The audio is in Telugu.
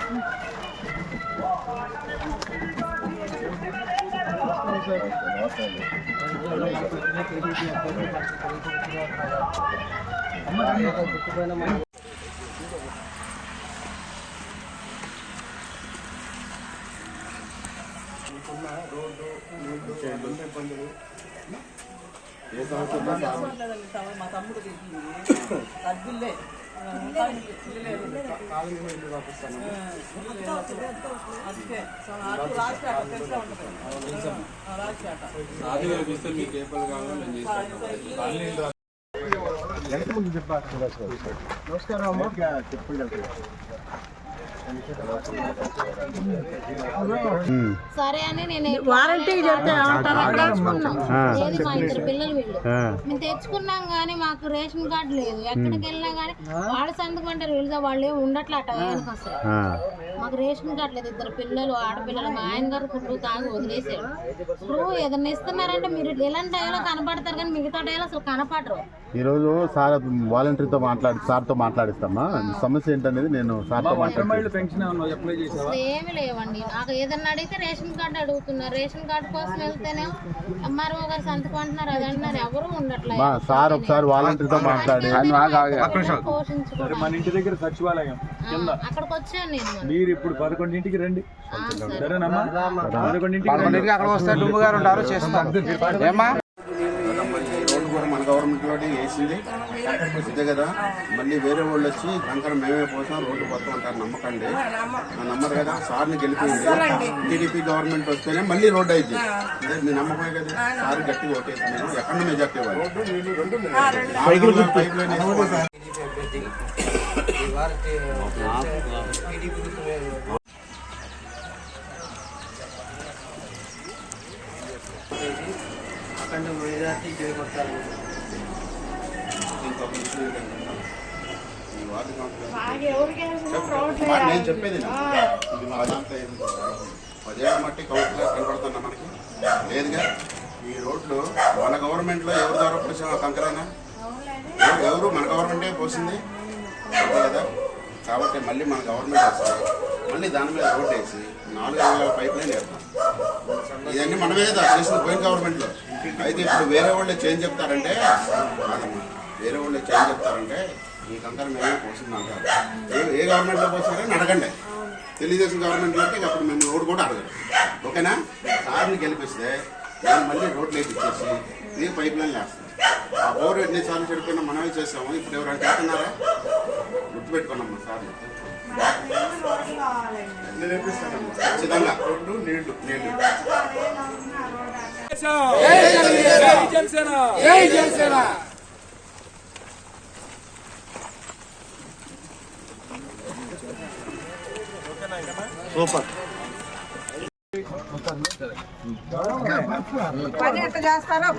మా తమ్ముడు అద్దులే నమస్కారం అమ్మ చెప్పండి. సరే అని నేను వారంటీ ఏది మా ఇద్దరు పిల్లలు వీళ్ళు మేము తెచ్చుకున్నాం కానీ మాకు రేషన్ కార్డు లేదు. ఎక్కడికి వెళ్ళినా కానీ వాళ్ళ సంతకం అంటారు వీళ్ళతో వాళ్ళు ఏమి ఉండట్లట. ఆయనకు అసలు మాకు రేషన్ కార్డు లేదు. ఇద్దరు పిల్లలు ఆడపిల్లలు. మా ఆయన గారు కుట్టు తాగి వదిలేసాడు. ఇప్పుడు ఏదన్నా ఇస్తున్నారంటే మీరు ఇలాంటి టైంలో కనపడతారు కానీ మిగతా టైంలో అసలు కనపడరు. ఈరోజు సార్ వాలంటీర్తో సార్తో మాట్లాడిస్తామా సమస్య ఏంటనేది. నేను సార్తో ఏమి లేవండి. నాకు ఏదన్నా అడిగితే రేషన్ కార్డు అడుగుతున్నారు. రేషన్ కార్డు కోసం వెళ్తేనే ఎంఆర్ఓ గారు సంతకం అంటున్నారు, అది అంటున్నారు. ఎవరు ఉండట్లేదు. సార్ ఒకసారి వాలంటీర్తో మాట్లాడి మన ఇంటి దగ్గర సచివాలయం అక్కడికి వచ్చాను నేను. మీరు ఇప్పుడు 11ంటికి రండి. సరేనమ్మా 11ంటికి అక్కడ వస్తారు. డుమ్ము గారు ఉంటారు చేస్తాం. రోడ్డు కూడా మన గవర్నమెంట్ లోనే వేసింది అంతే కదా. మళ్ళీ వేరే వాళ్ళు వచ్చి కంకర మేమే పోసాం రోడ్డు పోతాం అంటారు. నమ్మకండి, నమ్మరు కదా. సార్ని గెలిపింది టీడీపీ గవర్నమెంట్ వస్తేనే మళ్ళీ రోడ్డు అయింది. అదే మీ నమ్మకమే కదా. సార్ గట్టిగా ఓటేస్తున్నాను. ఎక్కడ మెజార్టీ అక్కడ మెజార్టీ చేపడతారు. నేను చెప్పేది పదేళ్ళ మట్టి కౌన్సిలర్ కనపడుతున్నా మనకి లేదుగా. ఈ రోడ్లు మన గవర్నమెంట్ లో ఎవరి ద్వారా పోసాం ఆ కంకరైనా ఎవరు మన గవర్నమెంటే పోసింది కదా. కాబట్టి మళ్ళీ మన గవర్నమెంట్ వస్తుంది. మళ్ళీ దాని మీద రోడ్ వేసి 4 పైప్ లైన్ వేస్తాం. ఇవన్నీ మనమే కదా చేసిన పోయిన గవర్నమెంట్ లో. అయితే ఇప్పుడు వేరే వాళ్ళే చేంజ్ చెప్తారంటే వేరే వాళ్ళే చేంజ్ చెప్తారంటే ఈ కంకర మేమే పోసింది అంటారు. ఏ గవర్నమెంట్ లో పోసారని అడగండి. తెలుగుదేశం గవర్నమెంట్ లో అంటే అప్పుడు మేము రోడ్ కూడా అడగరు. ఓకేనా. సార్ని గెలిపిస్తే నేను మళ్ళీ రోడ్లు వేపించేసి ఈ పైప్ లైన్ వేస్తాం. ఆ బోర్ ఎన్నిసార్లు చెడిపోయినా మనమే చేస్తాము. ఇప్పుడు ఎవరైనా చెప్తున్నారా? గుర్తుపెట్టుకున్నామ్మా సార్లు నేర్పిస్తానమ్మా ఖచ్చితంగా. రోడ్డు నీళ్లు సూపర్. పని ఎట్లా చేస్తారో